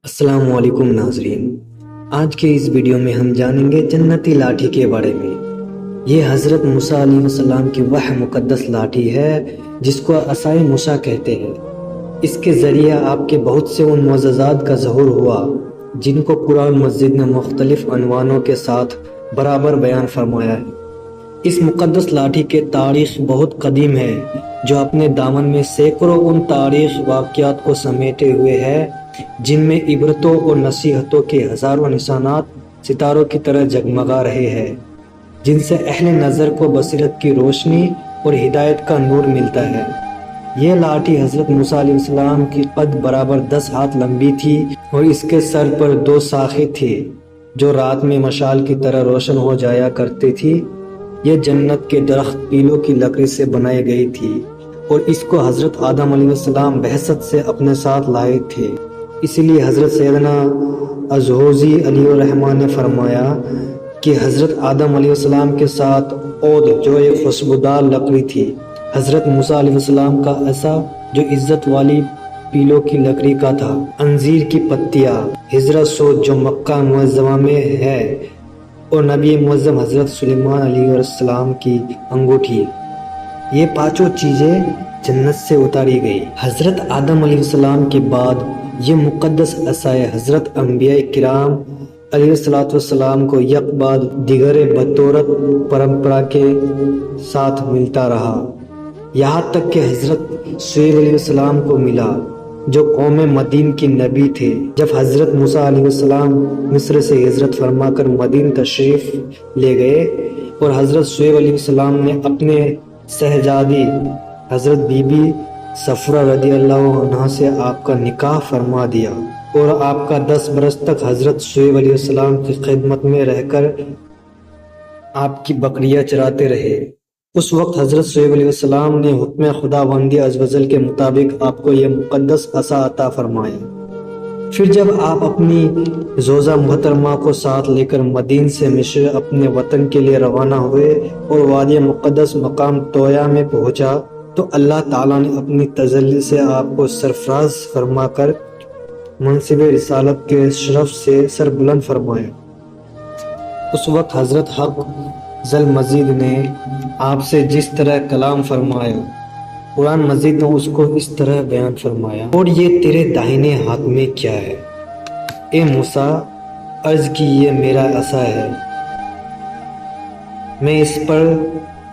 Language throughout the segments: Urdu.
السلام علیکم ناظرین، آج کے اس ویڈیو میں ہم جانیں گے جنتی لاٹھی کے بارے میں۔ یہ حضرت موسیٰ علیہ السلام کی وہ مقدس لاٹھی ہے جس کو عصائے موسیٰ کہتے ہیں۔ اس کے ذریعے آپ کے بہت سے ان معجزات کا ظہور ہوا جن کو قرآن مجید نے مختلف عنوانوں کے ساتھ برابر بیان فرمایا ہے۔ اس مقدس لاٹھی کے تاریخ بہت قدیم ہے جو اپنے دامن میں سینکڑوں ان تاریخ واقعات کو سمیٹے ہوئے ہے جن میں عبرتوں اور نصیحتوں کے ہزاروں نشانات ستاروں کی طرح جگمگا رہے ہیں، جن سے اہل نظر کو بصیرت کی روشنی اور ہدایت کا نور ملتا ہے۔ یہ لاٹھی حضرت موسیٰ علیہ السلام کی قد برابر 10 ہاتھ لمبی تھی اور اس کے سر پر 2 شاخیں تھے جو رات میں مشال کی طرح روشن ہو جایا کرتی تھی۔ یہ جنت کے درخت پیلوں کی لکڑی سے بنائی گئی تھی اور اس کو حضرت آدم علیہ السلام بہشت سے اپنے ساتھ لائے تھے۔ اسی لیے حضرت سیدنا الجوزی علیہ الرحمہ نے فرمایا کہ حضرت آدم علیہ السلام کے ساتھ عود جو ایک خوشبودار لکڑی تھی، حضرت موسیٰ علیہ السلام کا عصا جو عزت والی پیلوں کی لکڑی کا تھا، انجیر کی پتیاں، ہجرہ سود جو مکہ معظمہ میں ہے، اور نبی معظم حضرت سلیمان علیہ السلام کی انگوٹھی، یہ پانچوں چیزیں جنت سے اتاری گئی۔ حضرت آدم علیہ السلام کے بعد یہ مقدس عصائے حضرت انبیاء کرام علیہ السلام کو یک بعد دیگر بطورت پرمپرا کے ساتھ ملتا رہا، یہاں تک کہ حضرت شعیب علیہ السلام کو ملا جو قوم مدین کے نبی تھے۔ جب حضرت موسیٰ علیہ السلام مصر سے ہجرت فرما کر مدین تشریف لے گئے اور حضرت شعیب علیہ السلام نے اپنے شہزادی حضرت بی بی صفرہ رضی اللہ عنہا سے آپ کا نکاح فرما دیا اور آپ کا 10 برس تک حضرت شعیب علیہ السلام کی خدمت میں رہ کر آپ کی بکریاں چراتے رہے۔ اس وقت حضرت شعیب علیہ السلام نے حکم خداوندی عز و جل کے مطابق آپ کو یہ مقدس عصا عطا فرمایا۔ پھر جب آپ اپنی زوجہ محترمہ کو ساتھ لے کر مدین سے مصر اپنے وطن کے لیے روانہ ہوئے اور وادی مقدس مقام طویٰ میں پہنچا تو اللہ تعالیٰ نے اپنی تجلی سے آپ کو سرفراز فرما کر منصب رسالت کے شرف سے سر بلند فرمایا۔ اس وقت حضرت حق ذل مجید نے آپ سے جس طرح کلام فرمایا، قرآن مجید نے اس کو اس طرح بیان فرمایا، اور یہ تیرے داہنے ہاتھ میں کیا ہے؟ اے موسیٰ، عرض کی یہ میرا عصا ہے، میں اس پر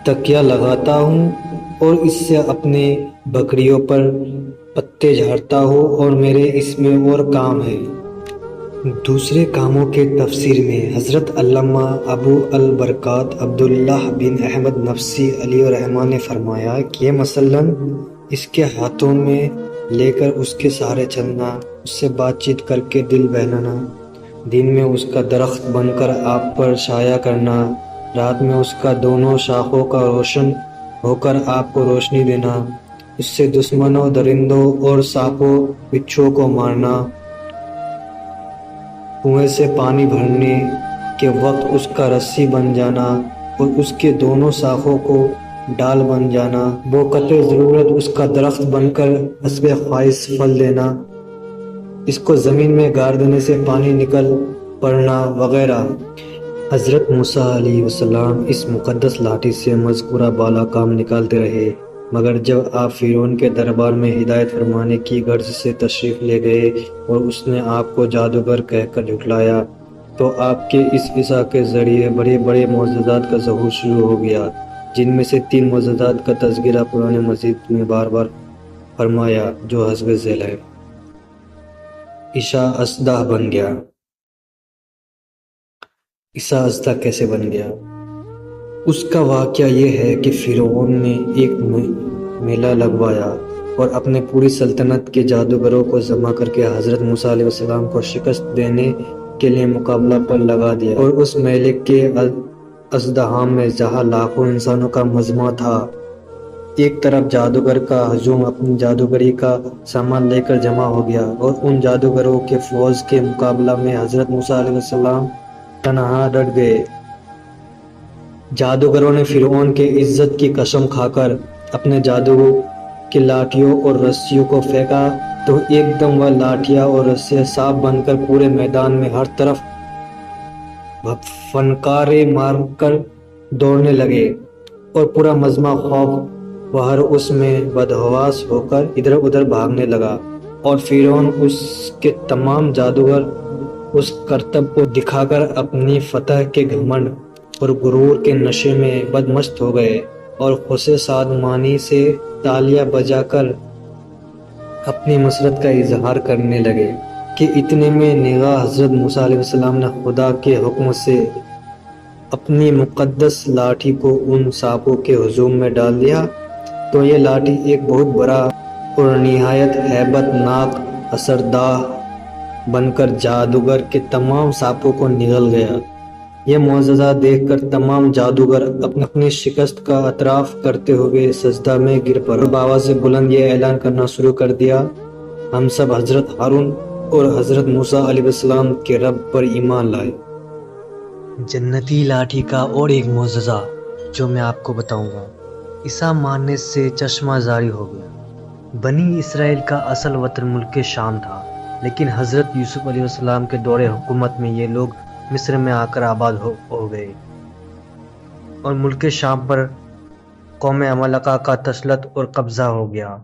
تکیہ لگاتا ہوں اور اس سے اپنے بکریوں پر پتے جھاڑتا ہوں اور میرے اس میں اور کام ہے۔ دوسرے کاموں کے تفسیر میں حضرت علامہ ابو البرکات عبداللہ بن احمد نفسی علیہ الرحمہ نے فرمایا کہ یہ مثلاً اس کے ہاتھوں میں لے کر اس کے سہارے چلنا، اس سے بات چیت کر کے دل بہلانا، دن میں اس کا درخت بن کر آپ پر سایہ کرنا، رات میں اس کا دونوں شاخوں کا روشن ہو کر آپ کو روشنی دینا، اس سے دشمنوں، درندوں اور سانپوں بچھوؤں کو مارنا، کنویں سے پانی بھرنے کے وقت اس کا رسی بن جانا اور اس کے دونوں شاخوں کو ڈال بن جانا، بوقت ضرورت اس کا درخت بن کر حسب خواہش پھل دینا، اس کو زمین میں گاڑ دینے سے پانی نکل پڑنا وغیرہ۔ حضرت موسیٰ علیہ السلام اس مقدس لاٹھی سے مذکورہ بالا کام نکالتے رہے، مگر جب آپ فرعون کے دربار میں ہدایت فرمانے کی غرض سے تشریف لے گئے اور اس نے آپ کو جادوگر کہہ کر جھٹلایا تو آپ کے اس عصا کے ذریعے بڑے بڑے معجزات کا ظہور شروع ہو گیا، جن میں سے 3 معجزات کا تذکرہ قرآن مجید میں بار بار فرمایا جو حسب ذیل ہے۔ عصا اسدہ بن گیا۔ عصا اسدہ کیسے بن گیا؟ اس کا واقعہ یہ ہے کہ فرعون نے ایک میلہ لگوایا اور اپنے پوری سلطنت کے جادوگروں کو جمع کر کے حضرت موسیٰ علیہ السلام کو شکست دینے کے لیے مقابلہ پر لگا دیا، اور اس میلے کے ازدحام میں جہاں لاکھوں انسانوں کا مجمع تھا، ایک طرف جادوگر کا ہجوم اپنی جادوگری کا سامان لے کر جمع ہو گیا اور ان جادوگروں کے فوج کے مقابلہ میں حضرت موسیٰ علیہ السلام تنہا ڈٹ گئے۔ جادوگروں نے فرعون کے عزت کی قسم کھا کر اپنے جادو کی لاٹھیوں اور رسیوں کو پھینکا تو ایک دم وہ لاٹھیاں اور رسیاں صاف بن کر پورے میدان میں ہر طرف فنکارے مار کر دوڑنے لگے اور پورا مجمع خوف بہر اس میں بدحواس ہو کر ادھر ادھر بھاگنے لگا، اور فرعون اس کے تمام جادوگر اس کرتب کو دکھا کر اپنی فتح کے گھمنڈ اور غرور کے نشے میں بدمست ہو گئے اور خوش شادمانی سے تالیاں بجا کر اپنی مسرت کا اظہار کرنے لگے کہ اتنے میں نگاہ حضرت موسیٰ علیہ السلام نے خدا کے حکم سے اپنی مقدس لاٹھی کو ان سانپوں کے ہجوم میں ڈال دیا، تو یہ لاٹھی ایک بہت بڑا اور نہایت ہیبت ناک اثردہ بن کر جادوگر کے تمام سانپوں کو نگل گیا۔ یہ معجزہ دیکھ کر تمام جادوگر اپنی شکست کا اعتراف کرتے ہوئے سجدہ میں گر پڑے اور بآواز بلند یہ اعلان کرنا شروع کر دیا: ہم سب حضرت ہارون اور حضرت موسیٰ علیہ السلام کے رب پر ایمان لائے۔ جنتی لاٹھی کا اور ایک معجزہ جو میں آپ کو بتاؤں گا، اسا ماننے سے چشمہ جاری ہو گیا۔ بنی اسرائیل کا اصل وطن ملک شام تھا، لیکن حضرت یوسف علیہ السلام کے دور حکومت میں یہ لوگ مصر میں آ کر آباد ہو گئے اور ملک شام پر قوم عمالقہ کا تسلط اور قبضہ ہو گیا،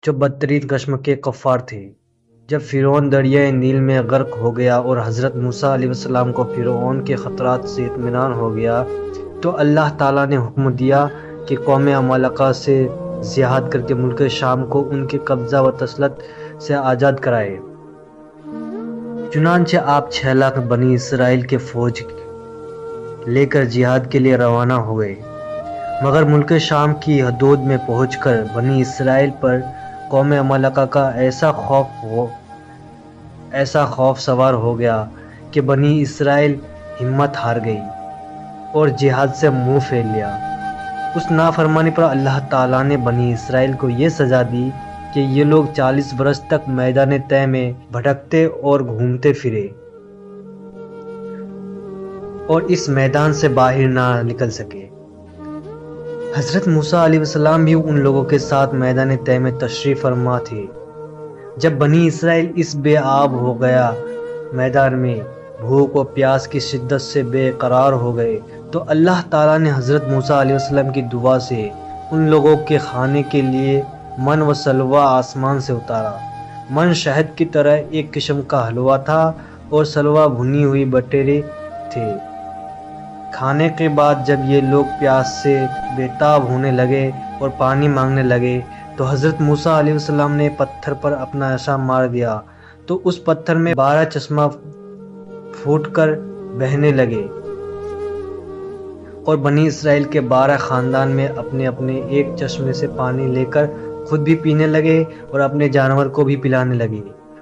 جو بدترین قسم کے کفار تھے۔ جب فرعون دریائے نیل میں غرق ہو گیا اور حضرت موسیٰ علیہ السلام کو فرعون کے خطرات سے اطمینان ہو گیا، تو اللہ تعالیٰ نے حکم دیا کہ قوم عمالقہ سے جہاد کر کے ملک شام کو ان کے قبضہ و تسلط سے آزاد کرائے۔ چنانچہ آپ 6 لاکھ بنی اسرائیل کے فوج لے کر جہاد کے لیے روانہ ہوئے، مگر ملک شام کی حدود میں پہنچ کر بنی اسرائیل پر قوم عمالقہ کا ایسا خوف سوار ہو گیا کہ بنی اسرائیل ہمت ہار گئی اور جہاد سے منہ پھیر لیا۔ اس نافرمانی پر اللہ تعالیٰ نے بنی اسرائیل کو یہ سزا دی کہ یہ لوگ 40 برس تک میدان طے میں بھٹکتے اور گھومتے پھرے اور اس میدان سے باہر نہ نکل سکے۔ حضرت موسیٰ علیہ السلام بھی ان لوگوں کے ساتھ میدان طے میں تشریف فرما تھے۔ جب بنی اسرائیل اس بے آب ہو گیا میدان میں بھوک و پیاس کی شدت سے بے قرار ہو گئے، تو اللہ تعالیٰ نے حضرت موسیٰ علیہ السلام کی دعا سے ان لوگوں کے کھانے کے لیے من و سلوہ آسمان سے اتارا۔ من شہد کی طرح ایک قسم کا حلوہ تھا اور سلوہ بھنی ہوئی بٹیرے تھے۔ کھانے کے بعد جب یہ لوگ پیاس سے بےتاب ہونے لگے اور پانی مانگنے لگے، تو حضرت موسیٰ علیہ السلام نے پتھر پر اپنا عصا مار دیا، تو اس پتھر میں 12 چشمہ پھوٹ کر بہنے لگے، اور بنی اسرائیل کے 12 خاندان میں اپنے اپنے ایک چشمے سے پانی لے کر خود بھی پینے لگے اور اپنے جانور کو بھی پلانے لگے،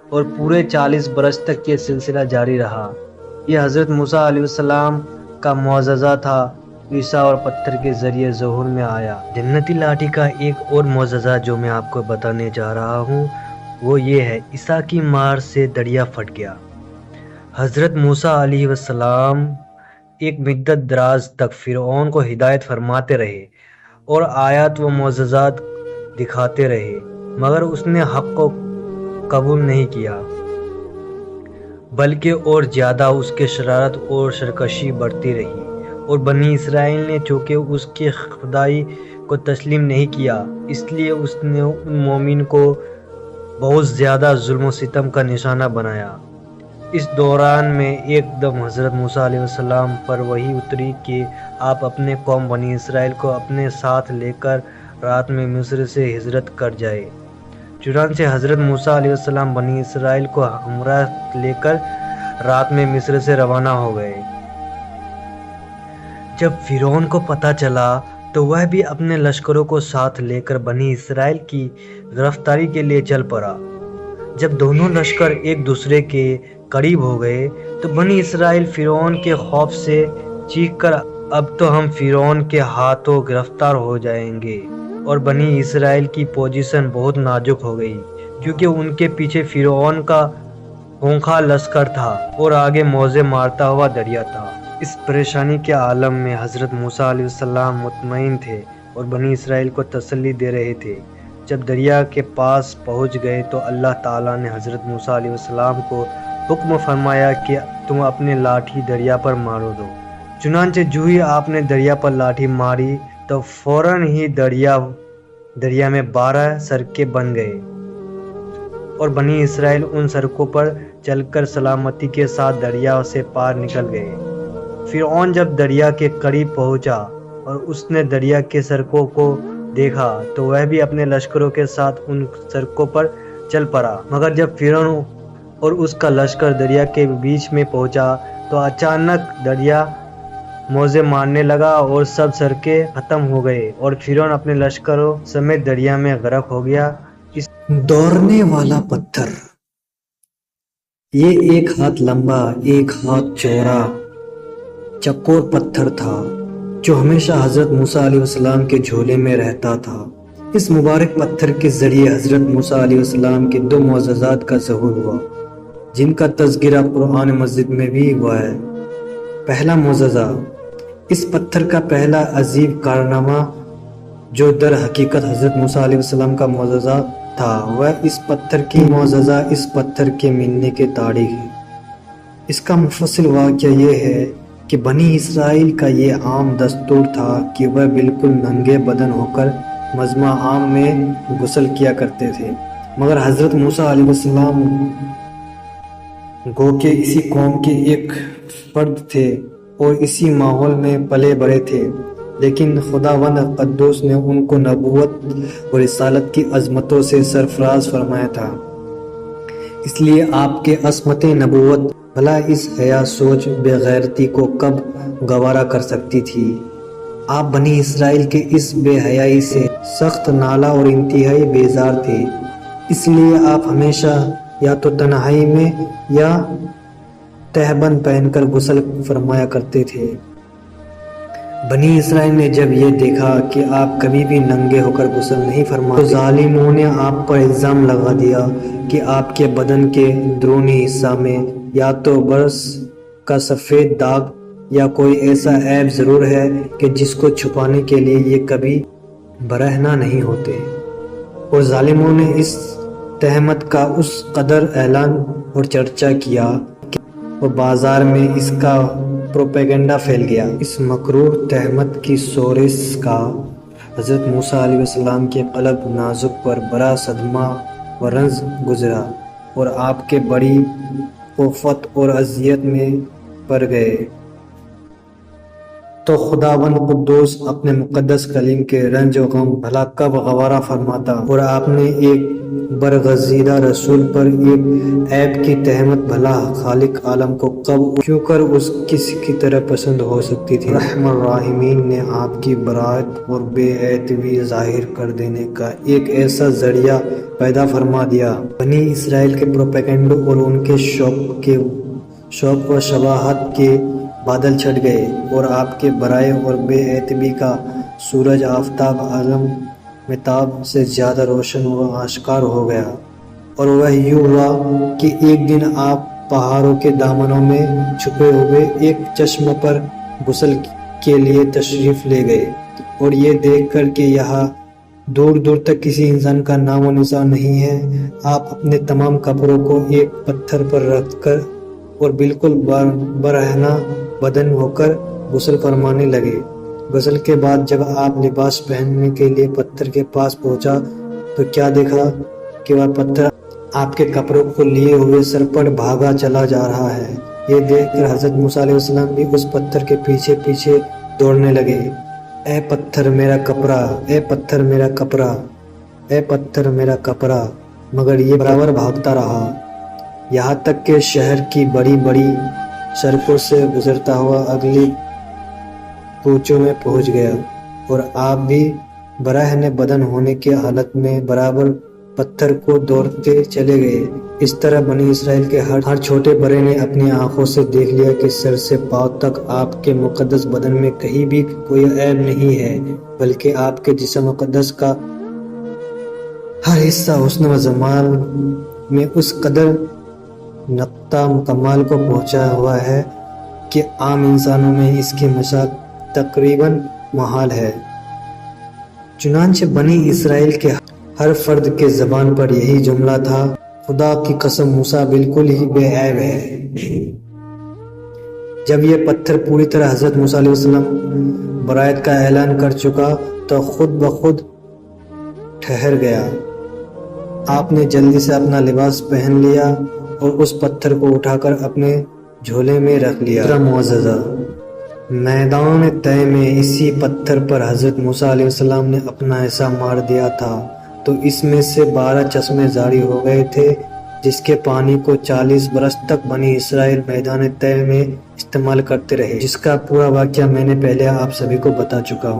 اور پورے 40 برس تک یہ سلسلہ جاری رہا۔ یہ حضرت موسیٰ علیہ السلام کا معجزہ تھا، عیسیٰ اور پتھر کے ذریعے ظہور میں آیا۔ جنتی لاٹھی کا ایک اور معجزہ جو میں آپ کو بتانے جا رہا ہوں وہ یہ ہے: عیسیٰ کی مار سے دریا پھٹ گیا۔ حضرت موسیٰ علیہ السلام ایک مدت دراز تک فرعون کو ہدایت فرماتے رہے اور آیات و معجزات دکھاتے رہے، مگر اس نے حق کو قبول نہیں کیا، بلکہ اور زیادہ اس کے شرارت اور سرکشی بڑھتی رہی، اور بنی اسرائیل نے چونکہ اس کی خدائی کو تسلیم نہیں کیا، اس لیے اس نے ان مومن کو بہت زیادہ ظلم و ستم کا نشانہ بنایا۔ اس دوران میں ایک دم حضرت موسیٰ علیہ السلام پر وحی اتری کہ آپ اپنے قوم بنی اسرائیل کو اپنے ساتھ لے کر رات میں مصر سے ہجرت کر جائے۔ چنانچہ حضرت موسیٰ علیہ السلام بنی اسرائیل کو ہمراہ لے کر رات میں مصر سے روانہ ہو گئے۔ جب فرعون کو پتہ چلا تو وہ بھی اپنے لشکروں کو ساتھ لے کر بنی اسرائیل کی گرفتاری کے لیے چل پڑا۔ جب دونوں لشکر ایک دوسرے کے قریب ہو گئے تو بنی اسرائیل فرعون کے خوف سے چیخ کر اب تو ہم فرعون کے ہاتھوں گرفتار ہو جائیں گے، اور بنی اسرائیل کی پوزیشن بہت نازک ہو گئی کیونکہ ان کے پیچھے فرعون کا خونخوار لشکر تھا اور آگے موزے مارتا ہوا دریا تھا۔ اس پریشانی کے عالم میں حضرت موسیٰ علیہ السلام مطمئن تھے اور بنی اسرائیل کو تسلی دے رہے تھے۔ جب دریا کے پاس پہنچ گئے تو اللہ تعالیٰ نے حضرت موسیٰ علیہ السلام کو حکم فرمایا کہ تم اپنے لاٹھی دریا پر مارو دو۔ چنانچہ جو ہی آپ نے دریا پر لاٹھی ماری تو فوراً ہی دریا میں 12 سڑکیں بن گئے اور بنی اسرائیل ان سڑکوں پر چل کر سلامتی کے ساتھ دریا سے پار نکل گئے۔ فرعون جب دریا کے قریب پہنچا اور اس نے دریا کے سڑکوں کو دیکھا تو وہ بھی اپنے لشکروں کے ساتھ ان سڑکوں پر چل پڑا، مگر جب فرعون اور اس کا لشکر دریا کے بیچ میں پہنچا تو اچانک دریا موجیں مارنے لگا اور سب سڑکیں ختم ہو گئے اور فرعون اپنے لشکروں سمیت دریا میں غرق ہو گیا۔ دوڑنے والا پتھر، یہ 1 ہاتھ لمبا 1 ہاتھ چوڑا چکور پتھر تھا جو ہمیشہ حضرت موسیٰ علیہ السلام کے جھولے میں رہتا تھا۔ اس مبارک پتھر کے ذریعے حضرت موسیٰ علیہ السلام کے 2 معجزات کا ظہور ہوا جن کا تذکرہ قرآن مجید میں بھی ہوا ہے۔ پہلا معجزہ، اس پتھر کا پہلا عجیب کارنامہ جو در حقیقت حضرت موسیٰ علیہ السلام کا معجزہ تھا، وہ اس پتھر کی معجزہ اس پتھر کے ملنے کے تاریخ ہے۔ اس کا مفصل واقعہ یہ ہے کہ بنی اسرائیل کا یہ عام دستور تھا کہ وہ بالکل ننگے بدن ہو کر مجمع عام میں غسل کیا کرتے تھے، مگر حضرت موسیٰ علیہ السلام گو کہ اسی قوم کے ایک فرد تھے اور اسی ماحول میں پلے بڑے تھے، لیکن خداوند قدوس نے ان کو نبوت اور رسالت کی عظمتوں سے سرفراز فرمایا تھا۔ اس لیے آپ کے عصمت نبوت بھلا اس حیا سوچ بے غیرتی کو کب گوارا کر سکتی تھی۔ آپ بنی اسرائیل کے اس بے حیائی سے سخت نالا اور انتہائی بیزار تھے، اس لیے آپ ہمیشہ یا تو تنہائی میں یا تہبند پہن کر غسل فرمایا کرتے تھے۔ بنی اسرائیل نے جب یہ دیکھا کہ آپ کبھی بھی ننگے ہو کر غسل نہیں فرماتے تو ظالموں نے آپ پر الزام لگا دیا کہ آپ کے بدن کے اندرونی حصہ میں یا تو برس کا سفید داغ یا کوئی ایسا عیب ضرور ہے کہ جس کو چھپانے کے لیے یہ کبھی برہنہ نہیں ہوتے، اور ظالموں نے اس تہمت کا اس قدر اعلان اور چرچا کیا کہ وہ بازار میں اس کا پروپیگنڈا پھیل گیا۔ اس مکروہ تہمت کی سورش کا حضرت موسیٰ علیہ السلام کے قلب نازک پر بڑا صدمہ و رنج گزرا اور آپ کے بڑی خوفت اور اذیت میں پڑ گئے۔ تو خداوند قدوس اپنے مقدس کلیم کے رنج و غم بھلا کب گوارا فرماتا، اور آپ نے ایک برگزیدہ رسول پر ایک عیب کی تہمت بھلا خالق عالم کو کب کیوں کر اس کسی کی طرح پسند ہو سکتی تھی۔ رحم الراحمین نے آپ کی براعت اور بے عتبی ظاہر کر دینے کا ایک ایسا ذریعہ پیدا فرما دیا۔ بنی اسرائیل کے پروپیگنڈوں اور ان کے شوق و شباہت کے بادل چھٹ گئے اور آپ کے برائے اور بے عتبی کا سورج آفتاب عالم متاب سے زیادہ روشن و آشکار ہو گیا، اور وہ یوں ہوا کہ ایک دن آپ پہاڑوں کے دامنوں میں چھپے ہوئے ایک چشمہ پر غسل کے لیے تشریف لے گئے، اور یہ دیکھ کر کہ یہاں دور دور تک کسی انسان کا نام و نشان نہیں ہے، آپ اپنے تمام کپڑوں کو ایک پتھر پر رکھ کر اور بالکل برہنہ بدن ہو کر غسل فرمانے لگے۔ غسل کے بعد جب آپ لباس پہننے کے لیے پتھر کے پاس پہنچا تو کیا دیکھا کہ وہ پتھر آپ کے کپڑوں کو لیے ہوئے سر پر بھاگا چلا جا رہا ہے۔ یہ دیکھ کر حضرت موسیٰ علیہ السلام بھی اس پتھر کے پیچھے پیچھے دوڑنے لگے۔ اے پتھر میرا کپڑا، اے پتھر میرا کپڑا، اے پتھر میرا کپڑا، مگر یہ برابر بھاگتا رہا، یہاں تک کہ شہر کی بڑی بڑی سڑکوں سے گزرتا ہوا اگلی کوچوں میں پہنچ گیا، اور آپ بھی برہنہ بدن ہونے کے حالت میں برابر پتھر کو دوڑتے چلے گئے۔ اس طرح بنی اسرائیل کے ہر چھوٹے بڑے نے اپنی آنکھوں سے دیکھ لیا کہ سر سے پاؤں تک آپ کے مقدس بدن میں کہیں بھی کوئی عیب نہیں ہے، بلکہ آپ کے جسم مقدس کا ہر حصہ حسن و جمال میں اس قدر نقطہ کمال کو پہنچا ہوا ہے کہ عام انسانوں میں اس کی مثال تقریباً محال ہے۔ چنانچہ بنی اسرائیل کے ہر فرد کے زبان پر یہی جملہ تھا، خدا کی قسم موسیٰ بالکل ہی بے عیب ہے۔ جب یہ پتھر پوری طرح حضرت موسیٰ علیہ السلام برائت کا اعلان کر چکا تو خود بخود ٹھہر گیا۔ آپ نے جلدی سے اپنا لباس پہن لیا اور اس پتھر کو اٹھا کر اپنے جھولے میں رکھ لیا۔ معززہ، میدان طے میں اسی پتھر پر حضرت موسیٰ علیہ السلام نے اپنا حصہ مار دیا تھا تو اس میں سے 12 چشمے جاری ہو گئے تھے، جس کے پانی کو 40 برس تک بنی اسرائیل میدان طے میں استعمال کرتے رہے، جس کا پورا واقعہ میں نے پہلے آپ سبھی کو بتا چکا ہوں۔